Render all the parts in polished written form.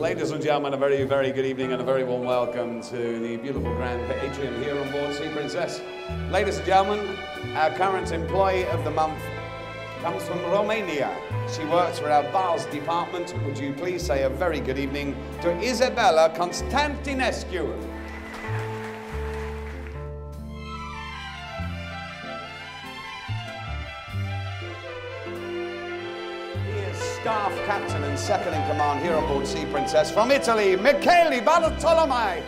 Ladies and gentlemen, a very, very good evening and a very warm welcome to the beautiful Grand Atrium here on board Sea Princess. Ladies and gentlemen, our current employee of the month comes from Romania. She works for our bars department. Would you please say a very good evening to Isabella Constantinescu. Staff captain and second in command here on board Sea Princess from Italy, Michele Bartolomei.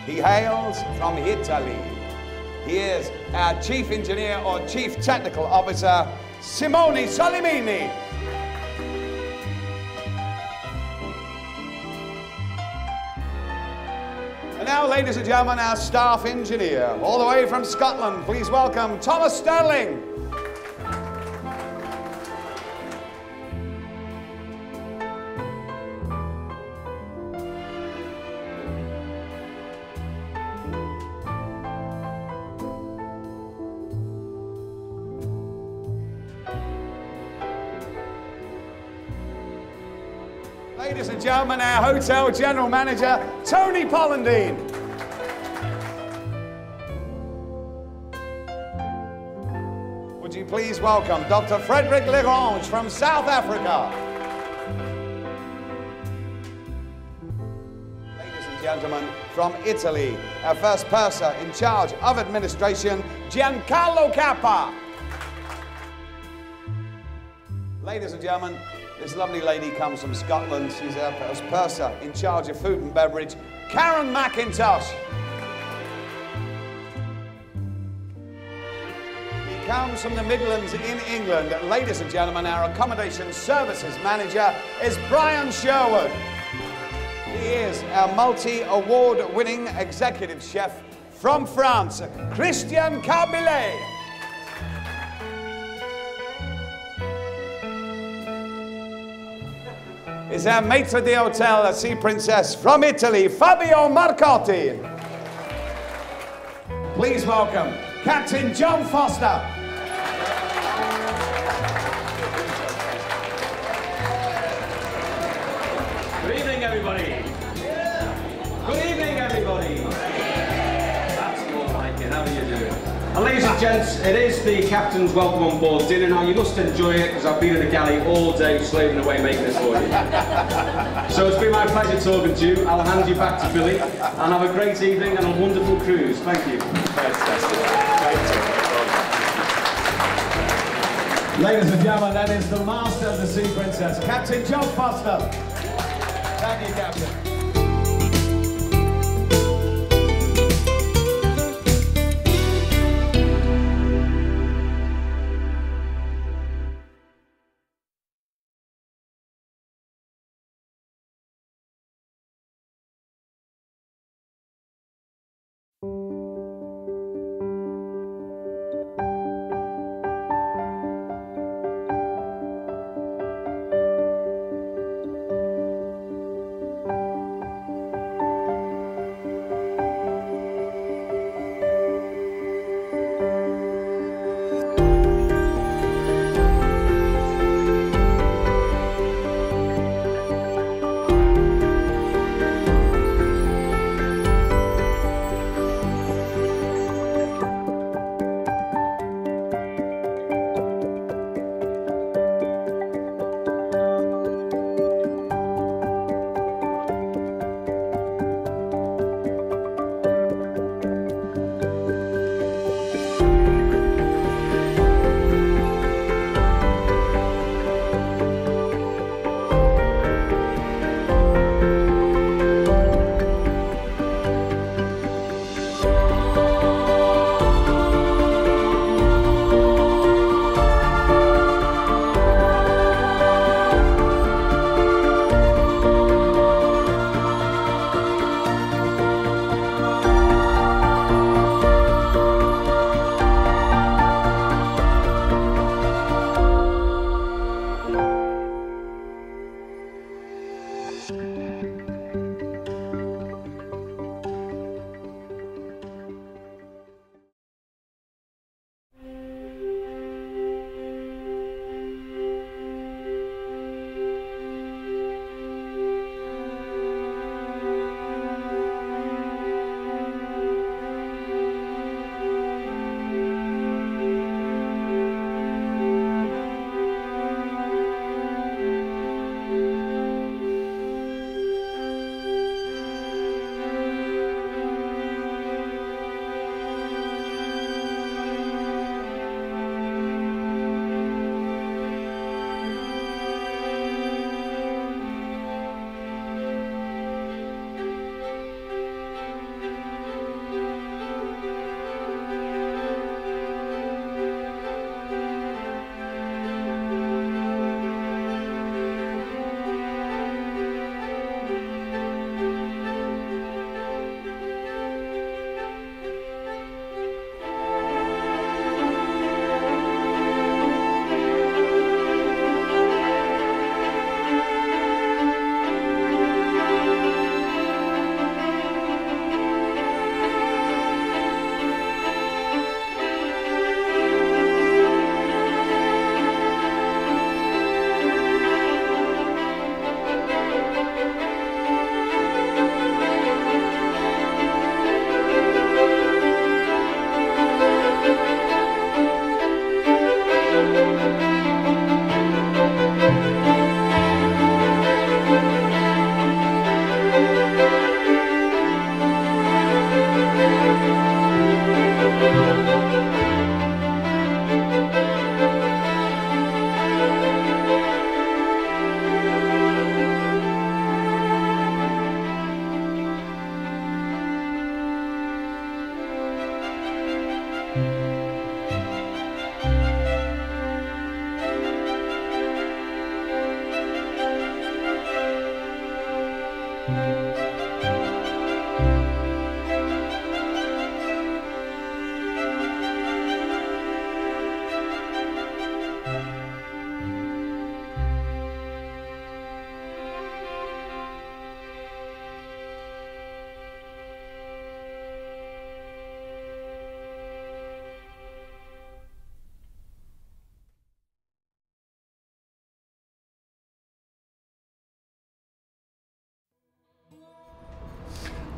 He hails from Italy. He is our chief engineer or chief technical officer, Simone Solimini. And now, ladies and gentlemen, our staff engineer, all the way from Scotland, please welcome Thomas Sterling. Ladies and gentlemen, our hotel general manager, Tony Pollandine. Would you please welcome Dr. Frederick Legrange from South Africa. Ladies and gentlemen, from Italy, our first purser in charge of administration, Giancarlo Cappa. Ladies and gentlemen, this lovely lady comes from Scotland. She's our purser in charge of food and beverage, Karen McIntosh. He comes from the Midlands in England. Ladies and gentlemen, our accommodation services manager is Brian Sherwood. He is our multi-award winning executive chef from France, Christian Carbillet. Is our maitre d'hotel, a Sea Princess from Italy, Fabio Marcotti. Please welcome Captain John Foster. Good evening, everybody. Good evening, everybody. That's more like it. How are you doing? And ladies and gents, it is the captain's welcome on board dinner. Now, you must enjoy it because I've been in the galley all day slaving away making this for you. So it's been my pleasure talking to you. I'll hand you back to Billy and have a great evening and a wonderful cruise. Thank you. Ladies and gentlemen, that is the master of the Sea Princess, Captain John Foster. Thank you, Captain.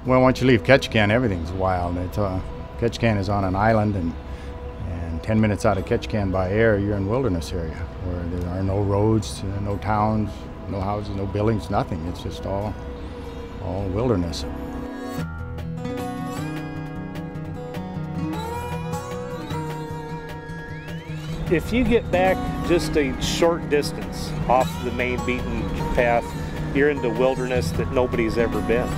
Well, once you leave Ketchikan, everything's wild. Ketchikan is on an island, and 10 minutes out of Ketchikan by air, you're in wilderness area where there are no roads, no towns, no houses, no buildings, nothing. It's just all wilderness. If you get back just a short distance off the main beaten path, you're into wilderness that nobody's ever been.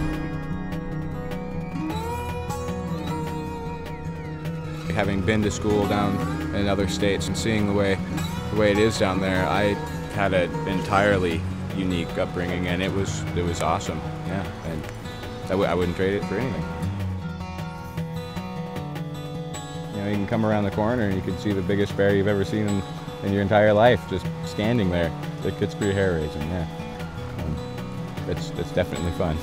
Having been to school down in other states and seeing the way it is down there, I had an entirely unique upbringing, and it was awesome. Yeah, and I wouldn't trade it for anything. You know, you can come around the corner and you can see the biggest bear you've ever seen in your entire life just standing there. It gets pretty hair raising. Yeah, it's definitely fun.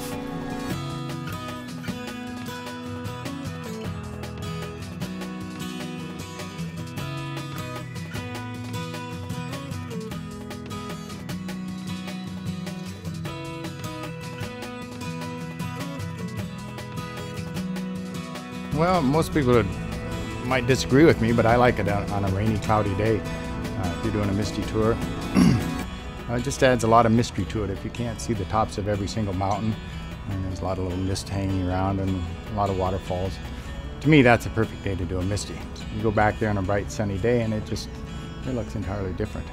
Well, most people might disagree with me, but I like it on a rainy, cloudy day. If you're doing a misty tour, it just adds a lot of mystery to it. If you can't see the tops of every single mountain, and there's a lot of little mist hanging around and a lot of waterfalls. To me, that's a perfect day to do a misty. You go back there on a bright, sunny day, and it looks entirely different.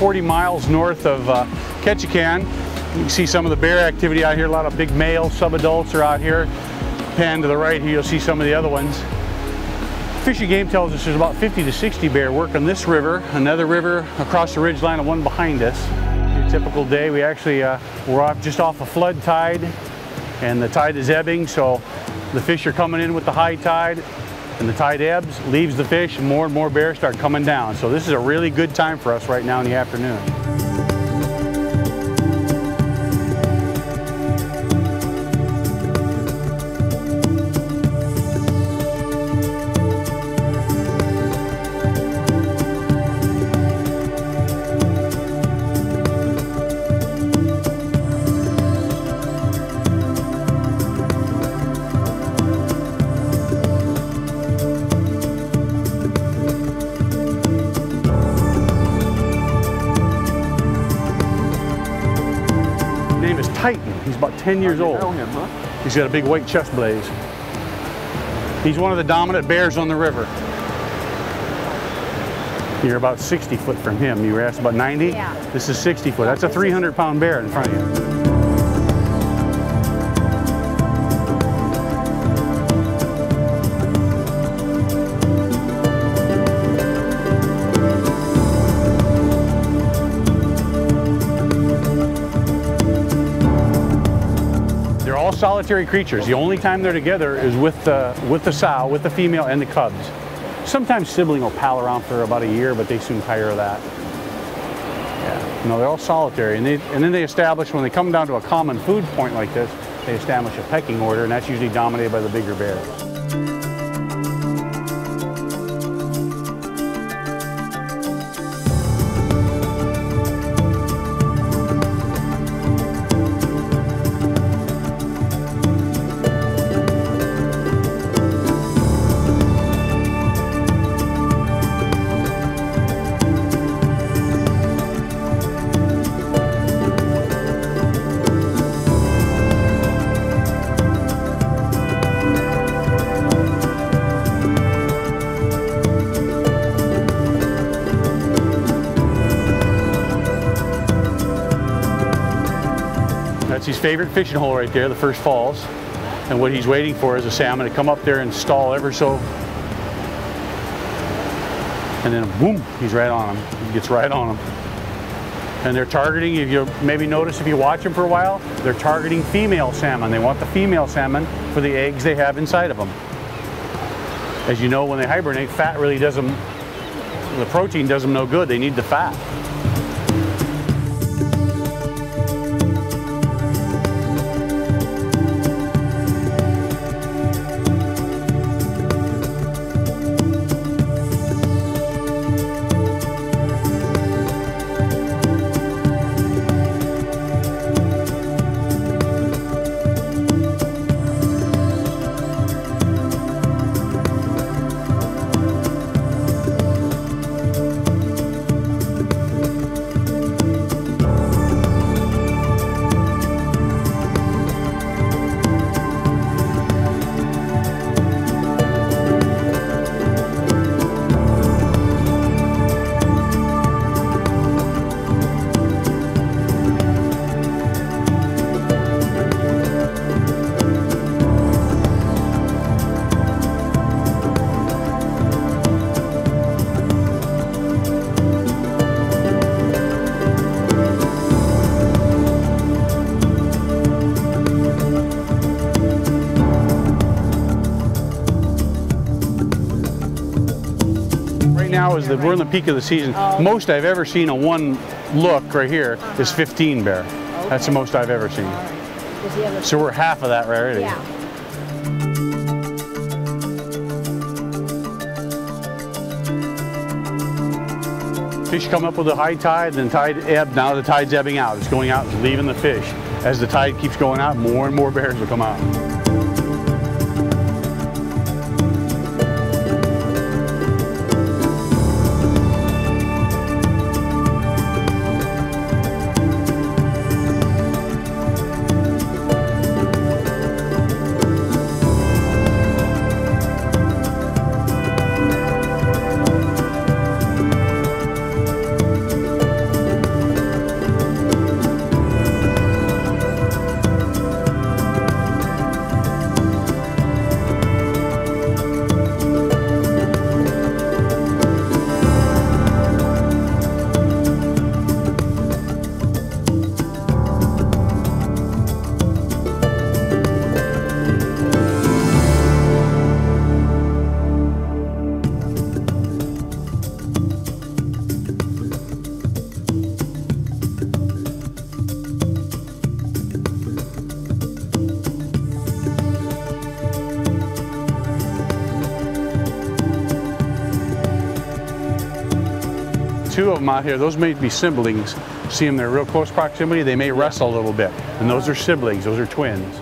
40 miles north of Ketchikan. You can see some of the bear activity out here. A lot of big males, subadults are out here. Pan to the right here, you'll see some of the other ones. Fish and Game tells us there's about 50 to 60 bear working this river, another river across the ridge line and one behind us. A typical day, we actually we're just off a flood tide, and the tide is ebbing, so the fish are coming in with the high tide, and the tide ebbs, leaves the fish, and more bears start coming down. So this is a really good time for us right now in the afternoon. Titan. He's about 10 years old. Know him, huh? He's got a big white chest blaze. He's one of the dominant bears on the river. You're about 60 foot from him. You were asked about 90? Yeah. This is 60 foot. That's a 300-pound bear in front of you. Solitary creatures. The only time they're together is with the sow, with the female, and the cubs. Sometimes sibling will pal around for about a year, but they soon tire of that. Yeah, no, they're all solitary, and then they establish, when they come down to a common food point like this, they establish a pecking order, and that's usually dominated by the bigger bears. That's his favorite fishing hole right there, the first falls. And what he's waiting for is a salmon to come up there and stall ever so. And then boom, he's right on him. He gets right on him. And they're targeting, if you maybe notice if you watch them for a while, they're targeting female salmon. They want the female salmon for the eggs they have inside of them. As you know, when they hibernate, fat really does them, the protein does them no good. They need the fat. Now is that we're in the peak of the season. Most I've ever seen in one look right here is 15 bear. That's the most I've ever seen. So we're half of that already. Yeah. Fish come up with a high tide, then tide ebb. Now the tide's ebbing out. It's going out, it's leaving the fish. As the tide keeps going out, more and more bears will come out. two of them out here, those may be siblings. See them, they're real close proximity, they may wrestle a little bit. And those are siblings, those are twins.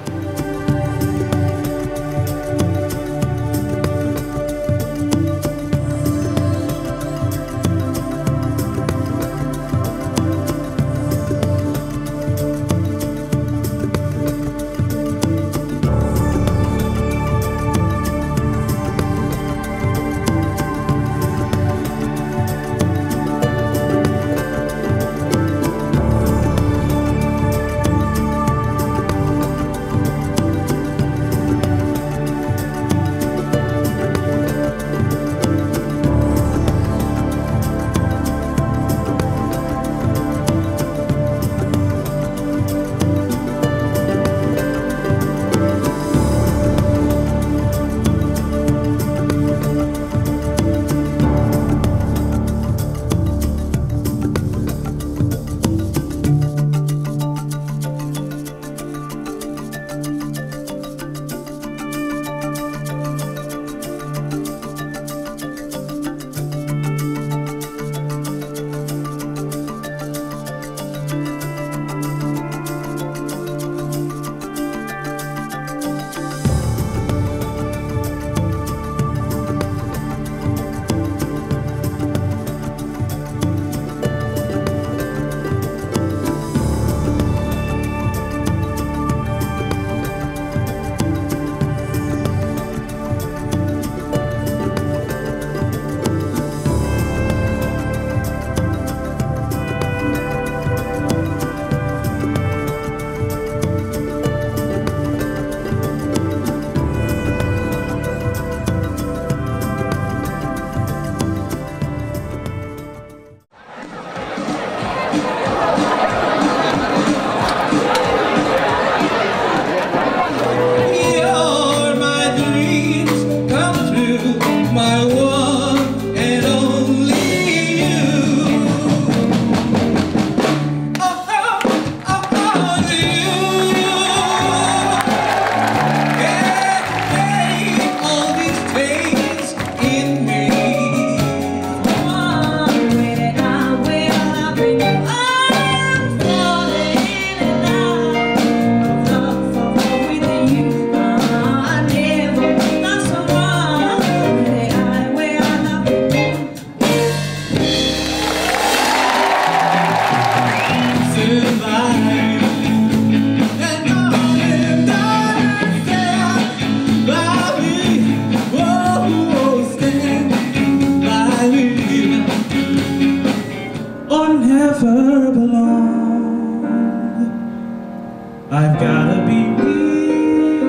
I've gotta be me.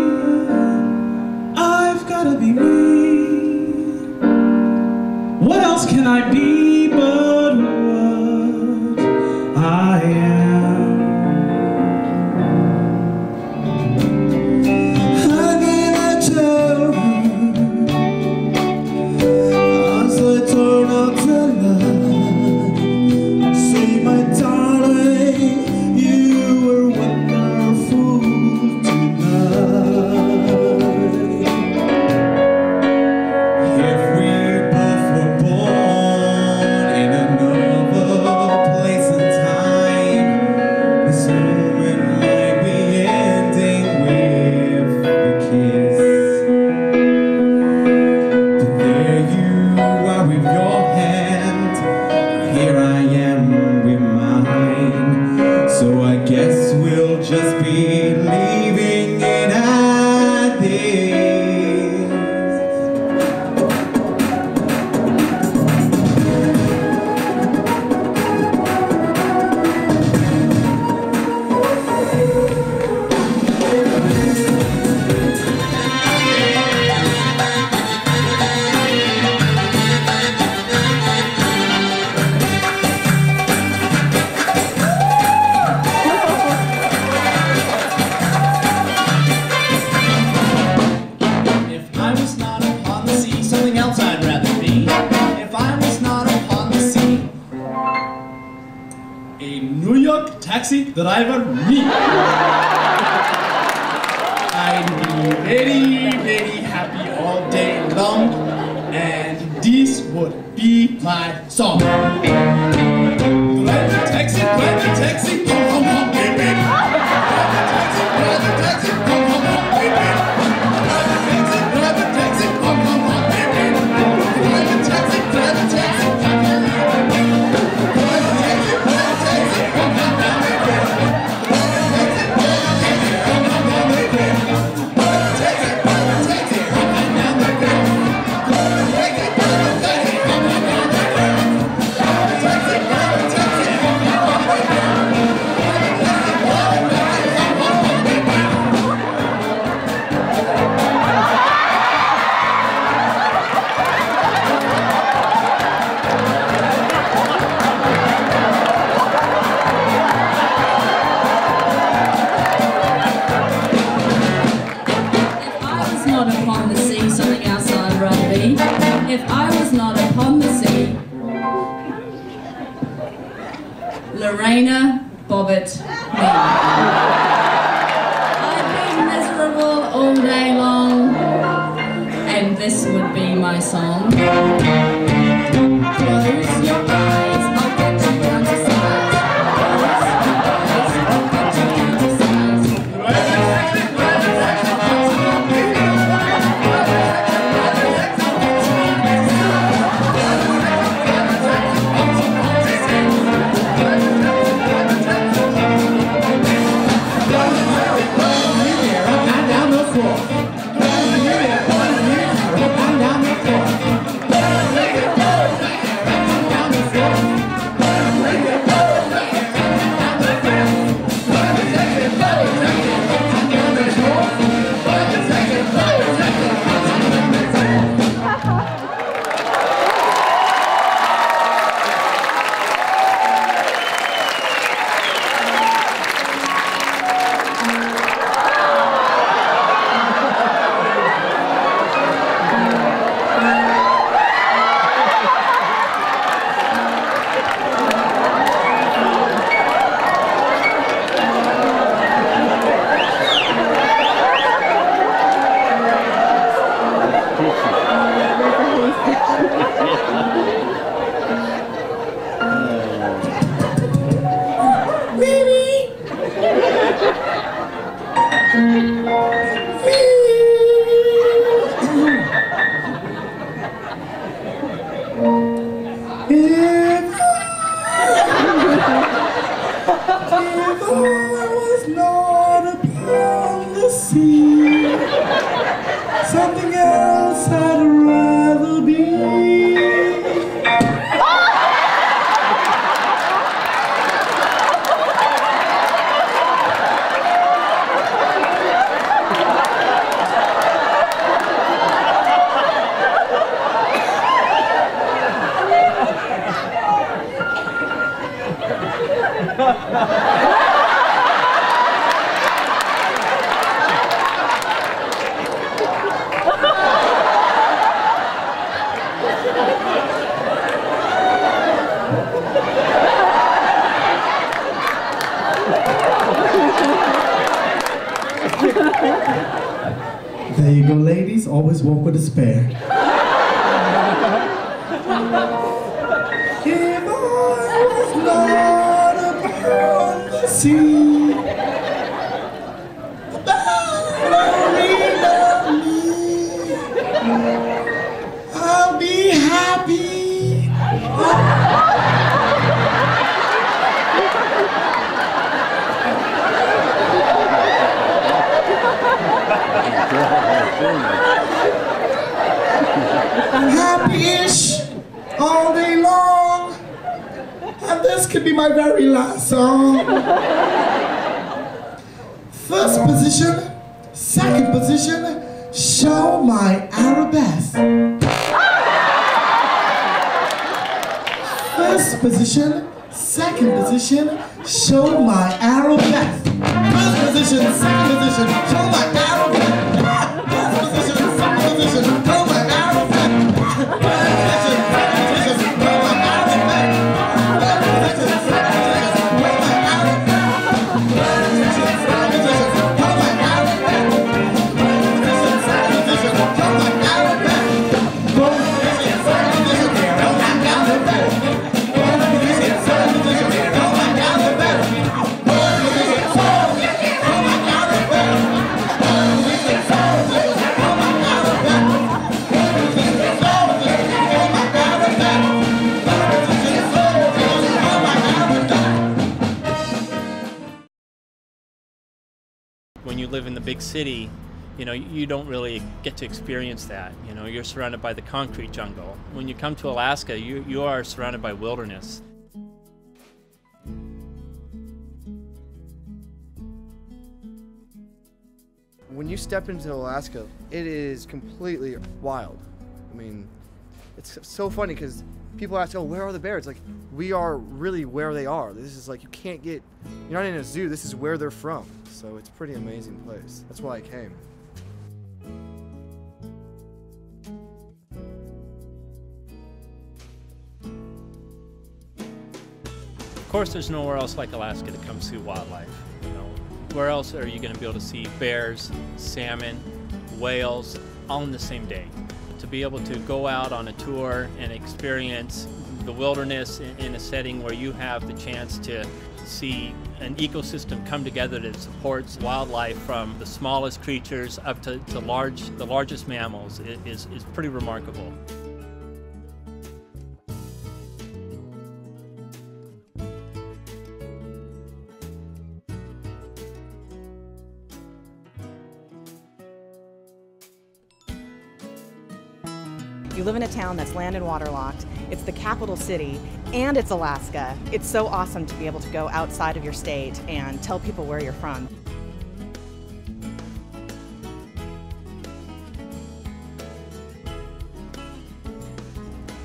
I've gotta be me. What else can I be but what I am? I'm gonna tell you as I turn out the light. Say, my darling, you were wonderful tonight. If we both were born in another place and time, this moment might be ending with a kiss. But there you are with your hand, here I am with mine. So I guess we'll just be leaving it at this. If I was not upon the sea, something else I'd rather be. If I was not upon the sea, a New York taxi driver me. I'd be very, very happy all day long, and this ladies would be my song. Drive the taxi, hum, hum, hum, baby. Drive the taxi, hum, hum, hum, baby. Drive the taxi, hum, hum, hum, baby. Drive the taxi, hum, hum, hum, baby. If I was not upon the sea, Lorena Bobbitt me. I've been miserable all day long, and this would be my song. Close your eyes, I'll get you down to size. Close your eyes, I'll get you down to size. Something else I'd rather be. There you go, ladies. Always walk with a spare. If I was not upon the sea, the ballerina me, I'll be happy. Happy-ish all day long, and this could be my very last song. First position, second position, show my arabesque. First position, second position, show my arabesque. First position, second position, show my arabesque. First position, second position, show my arabesque. First position, second position, show my arabesque. First position, second position, show my arabesque. First position, second position, show my arabesque. First position, second position, show my arabesque. First position, second position, live in the big city, you know, you don't really get to experience that. You know, you're surrounded by the concrete jungle. When you come to Alaska, you are surrounded by wilderness. When you step into Alaska, it is completely wild. I mean, it's so funny because people ask, oh, where are the bears? Like, we are really where they are. This is like, you can't get, you're not in a zoo, this is where they're from. So it's a pretty amazing place. That's why I came. Of course, there's nowhere else like Alaska to come see wildlife. You know, where else are you going to be able to see bears, salmon, whales, all in the same day? To be able to go out on a tour and experience the wilderness in a setting where you have the chance to see an ecosystem come together that supports wildlife, from the smallest creatures up to the largest mammals, is pretty remarkable. You live in a town that's land and water locked, it's the capital city, and it's Alaska. It's so awesome to be able to go outside of your state and tell people where you're from.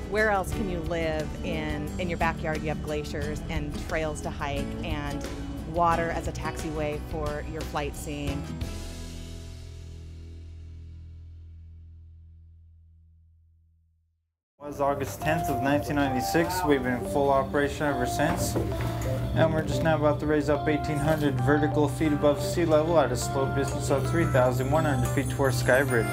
Where else can you live in your backyard? You have glaciers and trails to hike and water as a taxiway for your flight scene. It was August 10th of 1996. We've been in full operation ever since. And we're just now about to raise up 1,800 vertical feet above sea level at a slope distance of 3,100 feet towards Skybridge.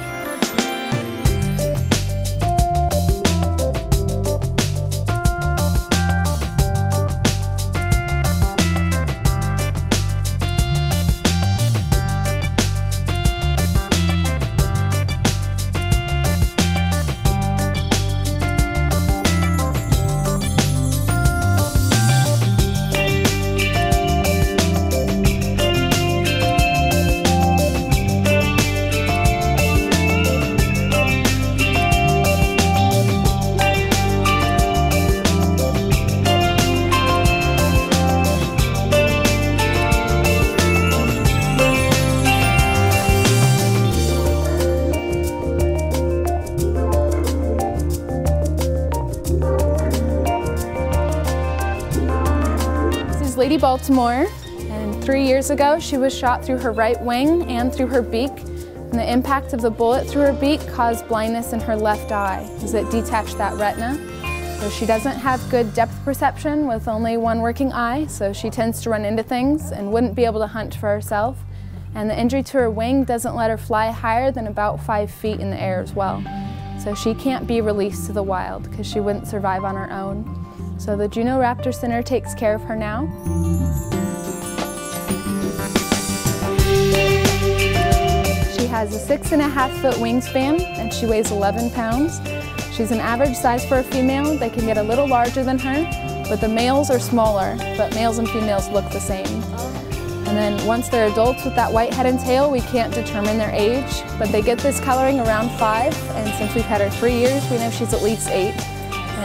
Lady Baltimore, and 3 years ago she was shot through her right wing and through her beak, and the impact of the bullet through her beak caused blindness in her left eye as it detached that retina. So she doesn't have good depth perception with only one working eye, so she tends to run into things and wouldn't be able to hunt for herself. And the injury to her wing doesn't let her fly higher than about 5 feet in the air as well. So she can't be released to the wild because she wouldn't survive on her own. So the Juneau Raptor Center takes care of her now. She has a 6.5-foot wingspan and she weighs 11 pounds. She's an average size for a female. They can get a little larger than her, but the males are smaller, but males and females look the same. And then once they're adults with that white head and tail, we can't determine their age, but they get this coloring around 5, and since we've had her 3 years, we know she's at least 8.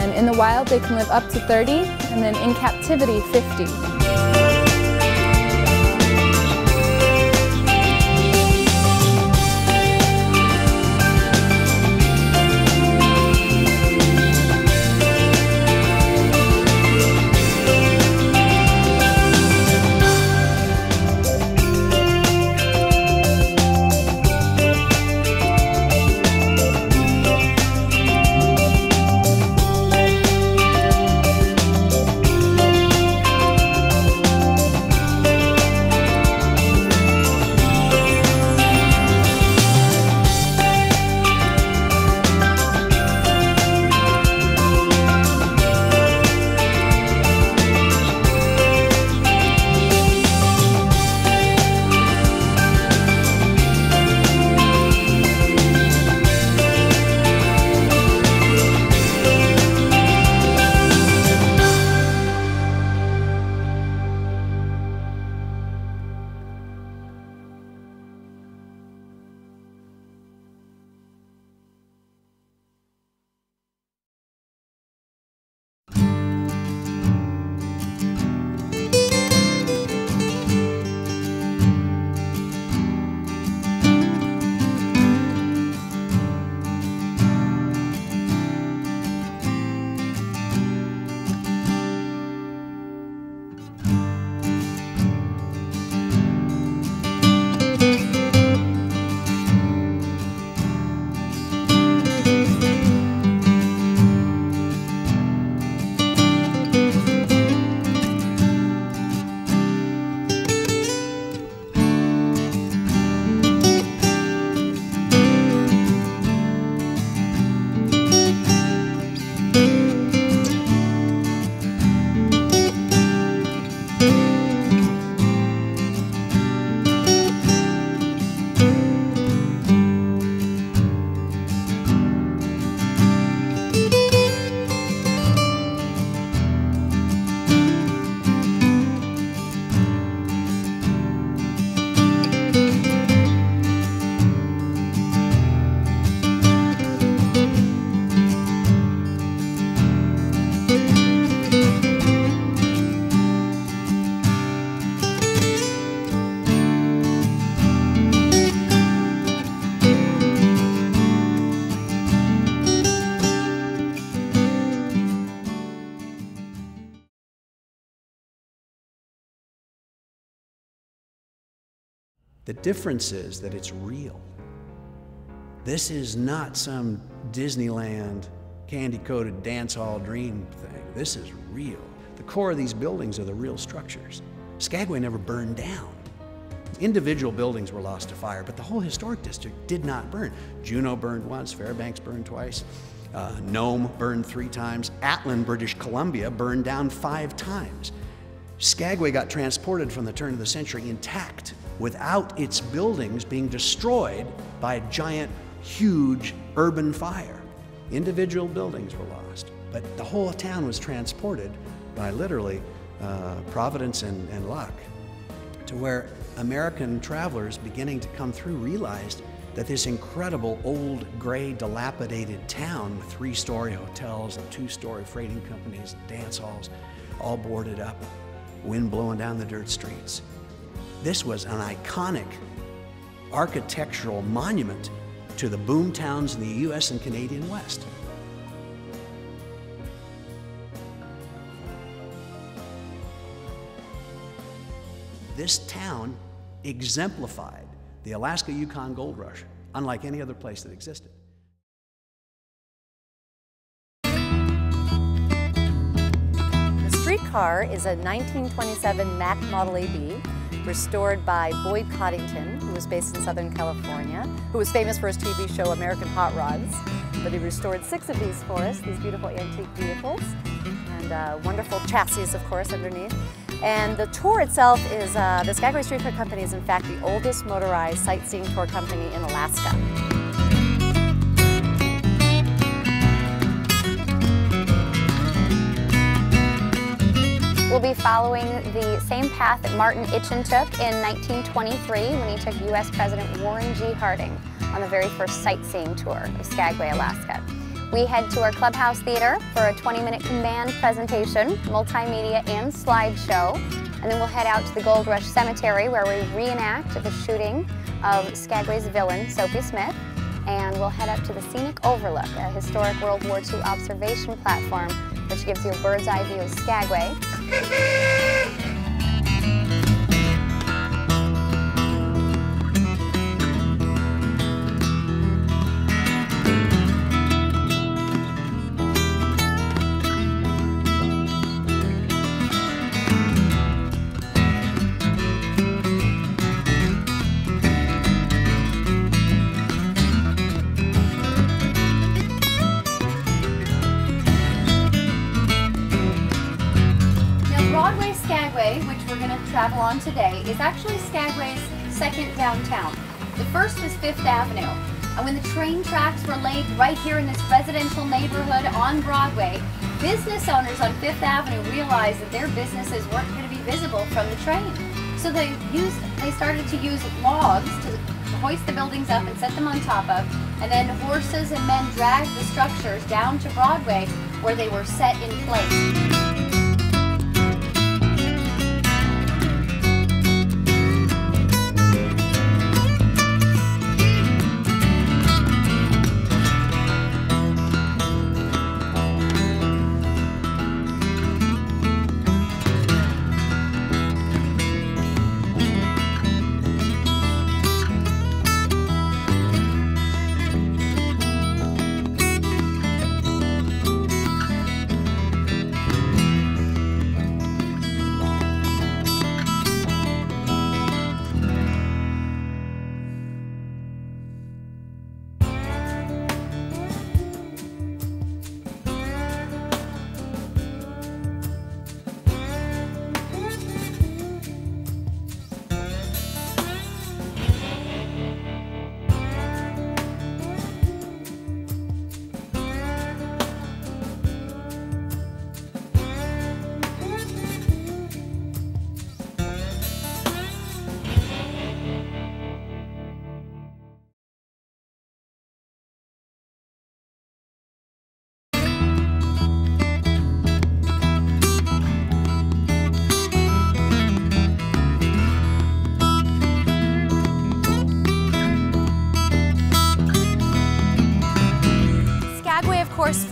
And in the wild, they can live up to 30, and then in captivity, 50. The difference is that it's real. This is not some Disneyland candy-coated dance hall dream thing. This is real. The core of these buildings are the real structures. Skagway never burned down. Individual buildings were lost to fire, but the whole historic district did not burn. Juneau burned once, Fairbanks burned twice, Nome burned 3 times, Atlin, British Columbia burned down 5 times. Skagway got transported from the turn of the century intact, without its buildings being destroyed by a giant, huge urban fire. Individual buildings were lost, but the whole town was transported by literally providence and luck, to where American travelers beginning to come through realized that this incredible old gray dilapidated town with 3-story hotels and 2-story freighting companies, dance halls, all boarded up, wind blowing down the dirt streets. This was an iconic architectural monument to the boom towns in the US and Canadian West. This town exemplified the Alaska-Yukon Gold Rush, unlike any other place that existed. The streetcar is a 1927 Mack Model AB, restored by Boyd Coddington, who was based in Southern California, who was famous for his TV show American Hot Rods. But he restored 6 of these for us, these beautiful antique vehicles, and wonderful chassis, of course, underneath. And the tour itself is, the Skagway Streetcar Company is in fact the oldest motorized sightseeing tour company in Alaska. We'll be following the same path that Martin Itchen took in 1923 when he took U.S. President Warren G. Harding on the very first sightseeing tour of Skagway, Alaska. We head to our Clubhouse Theater for a 20-minute command presentation, multimedia and slideshow, and then we'll head out to the Gold Rush Cemetery where we reenact the shooting of Skagway's villain, Soapy Smith, and we'll head up to the Scenic Overlook, a historic World War II observation platform which gives you a bird's eye view of Skagway. Which we're going to travel on today, is actually Skagway's second downtown. The first was 5th Avenue. And when the train tracks were laid right here in this residential neighborhood on Broadway, business owners on 5th Avenue realized that their businesses weren't going to be visible from the train. So they started to use logs to hoist the buildings up and set them on top of, and then horses and men dragged the structures down to Broadway where they were set in place.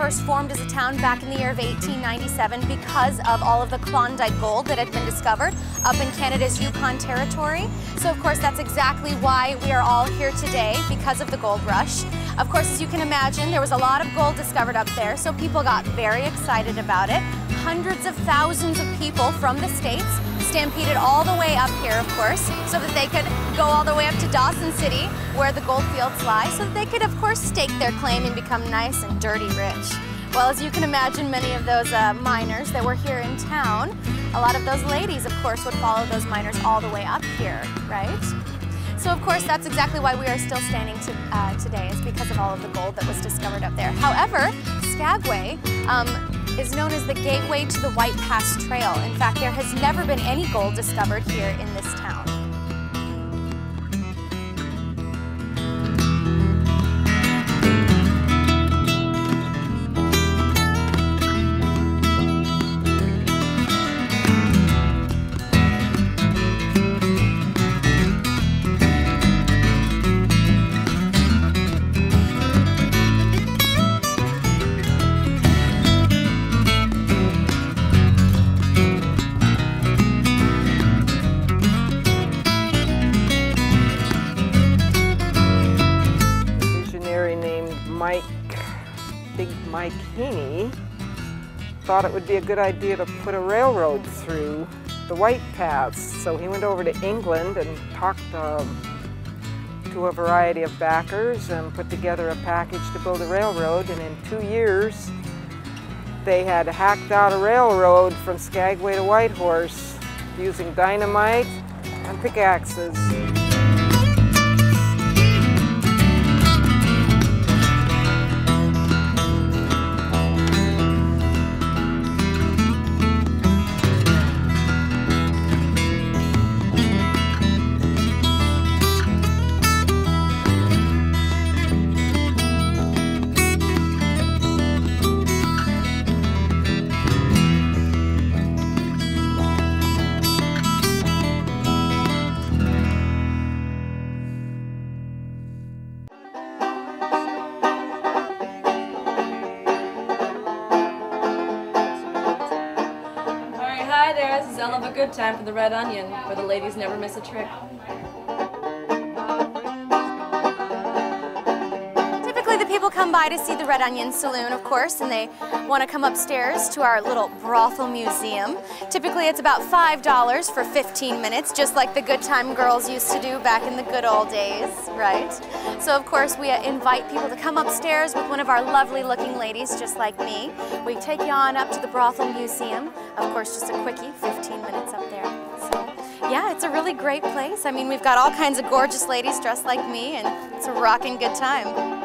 first formed as a town back in the year of 1897 because of all of the Klondike gold that had been discovered up in Canada's Yukon Territory. So of course that's exactly why we are all here today, because of the gold rush. Of course, as you can imagine, there was a lot of gold discovered up there, so people got very excited about it. Hundreds of thousands of people from the States stampeded all the way up here, of course, so that they could go all the way up to Dawson City, where the gold fields lie, so that they could, of course, stake their claim and become nice and dirty rich. Well, as you can imagine, many of those miners that were here in town, a lot of those ladies, of course, would follow those miners all the way up here, right? So, of course, that's exactly why we are still standing today, is because of all of the gold that was discovered up there. However, Skagway is known as the gateway to the White Pass Trail. In fact, there has never been any gold discovered here in this town. Mike Heaney thought it would be a good idea to put a railroad through the White Pass. So he went over to England and talked to a variety of backers and put together a package to build a railroad. And in 2 years, they had hacked out a railroad from Skagway to Whitehorse using dynamite and pickaxes. Of a good time for the Red Onion, where the ladies never miss a trick. Typically the people come by to see the Red Onion Saloon, of course, and they want to come upstairs to our little brothel museum. Typically it's about $5 for 15 minutes, just like the Good Time girls used to do back in the good old days, right? So of course we invite people to come upstairs with one of our lovely looking ladies, just like me. We take you on up to the brothel museum. Of course, just a quickie, 15 minutes up there. So, yeah, it's a really great place. I mean, we've got all kinds of gorgeous ladies dressed like me, and it's a rocking good time.